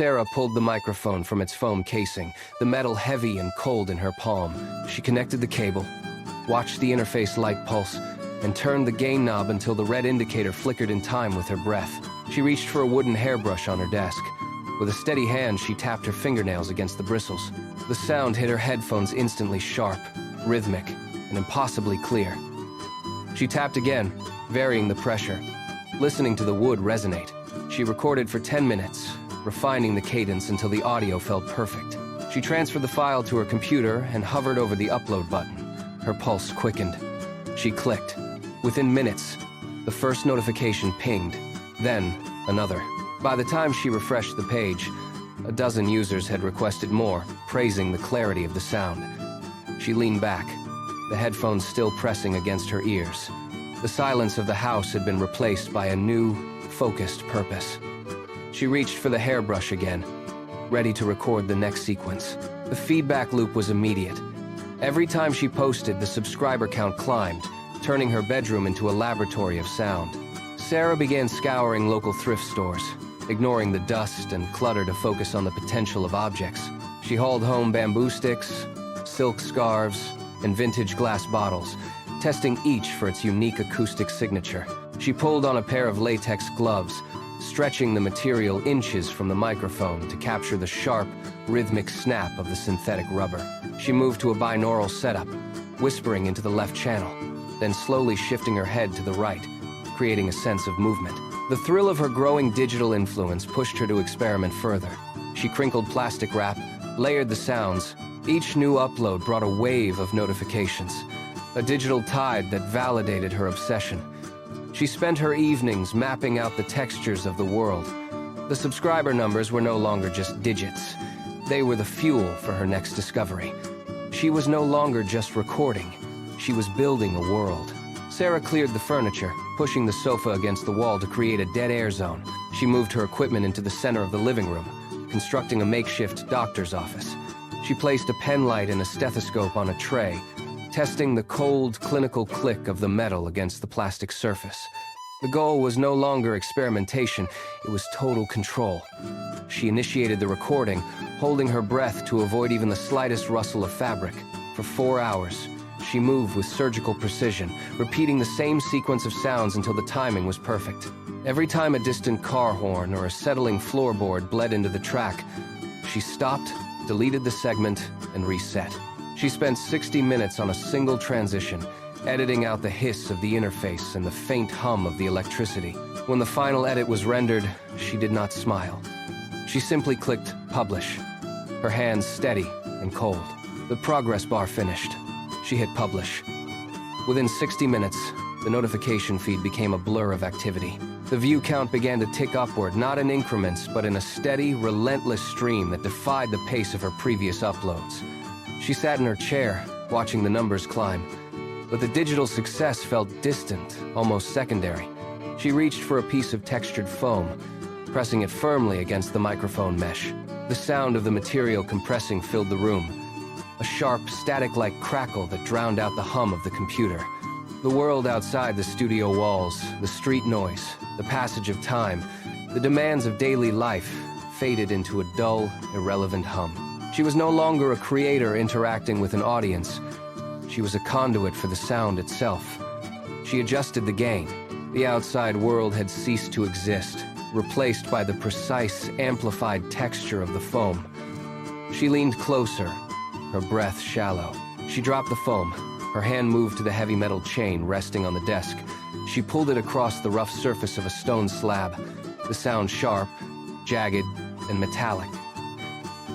Sarah pulled the microphone from its foam casing, the metal heavy and cold in her palm. She connected the cable, watched the interface light pulse, and turned the gain knob until the red indicator flickered in time with her breath. She reached for a wooden hairbrush on her desk. With a steady hand, she tapped her fingernails against the bristles. The sound hit her headphones instantly sharp, rhythmic, and impossibly clear. She tapped again, varying the pressure, listening to the wood resonate. She recorded for 10 minutes, refining the cadence until the audio felt perfect. She transferred the file to her computer and hovered over the upload button. Her pulse quickened. She clicked. Within minutes, the first notification pinged, then another. By the time she refreshed the page, a dozen users had requested more, praising the clarity of the sound. She leaned back, the headphones still pressing against her ears. The silence of the house had been replaced by a new, focused purpose. She reached for the hairbrush again, ready to record the next sequence. The feedback loop was immediate. Every time she posted, the subscriber count climbed, turning her bedroom into a laboratory of sound. Sarah began scouring local thrift stores, ignoring the dust and clutter to focus on the potential of objects. She hauled home bamboo sticks, silk scarves, and vintage glass bottles, testing each for its unique acoustic signature. She pulled on a pair of latex gloves, stretching the material inches from the microphone to capture the sharp, rhythmic snap of the synthetic rubber. She moved to a binaural setup, whispering into the left channel, then slowly shifting her head to the right, creating a sense of movement. The thrill of her growing digital influence pushed her to experiment further. She crinkled plastic wrap, layered the sounds. Each new upload brought a wave of notifications, a digital tide that validated her obsession. She spent her evenings mapping out the textures of the world. The subscriber numbers were no longer just digits. They were the fuel for her next discovery. She was no longer just recording. She was building a world. Sarah cleared the furniture, pushing the sofa against the wall to create a dead air zone. She moved her equipment into the center of the living room, constructing a makeshift doctor's office. She placed a pen light and a stethoscope on a tray, testing the cold, clinical click of the metal against the plastic surface. The goal was no longer experimentation, it was total control. She initiated the recording, holding her breath to avoid even the slightest rustle of fabric. For 4 hours, she moved with surgical precision, repeating the same sequence of sounds until the timing was perfect. Every time a distant car horn or a settling floorboard bled into the track, she stopped, deleted the segment, and reset. She spent 60 minutes on a single transition, editing out the hiss of the interface and the faint hum of the electricity. When the final edit was rendered, she did not smile. She simply clicked publish, her hands steady and cold. The progress bar finished. She hit publish. Within 60 minutes, the notification feed became a blur of activity. The view count began to tick upward, not in increments, but in a steady, relentless stream that defied the pace of her previous uploads. She sat in her chair, watching the numbers climb. But the digital success felt distant, almost secondary. She reached for a piece of textured foam, pressing it firmly against the microphone mesh. The sound of the material compressing filled the room, a sharp, static-like crackle that drowned out the hum of the computer. The world outside the studio walls, the street noise, the passage of time, the demands of daily life faded into a dull, irrelevant hum. She was no longer a creator interacting with an audience. She was a conduit for the sound itself. She adjusted the gain. The outside world had ceased to exist, replaced by the precise, amplified texture of the foam. She leaned closer, her breath shallow. She dropped the foam. Her hand moved to the heavy metal chain resting on the desk. She pulled it across the rough surface of a stone slab, the sound sharp, jagged, and metallic.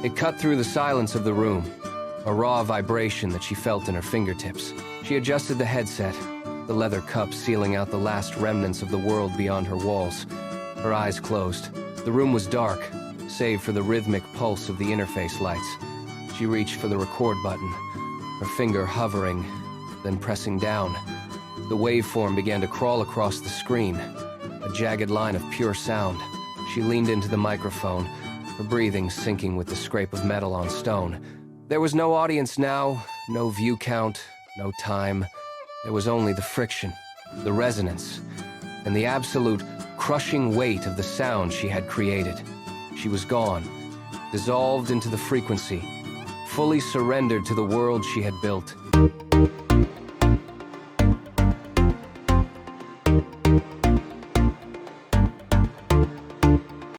It cut through the silence of the room, a raw vibration that she felt in her fingertips. She adjusted the headset, the leather cup sealing out the last remnants of the world beyond her walls. Her eyes closed. The room was dark, save for the rhythmic pulse of the interface lights. She reached for the record button, her finger hovering, then pressing down. The waveform began to crawl across the screen, a jagged line of pure sound. She leaned into the microphone, her breathing syncing with the scrape of metal on stone. There was no audience now, no view count, no time. There was only the friction, the resonance, and the absolute crushing weight of the sound she had created. She was gone, dissolved into the frequency, fully surrendered to the world she had built.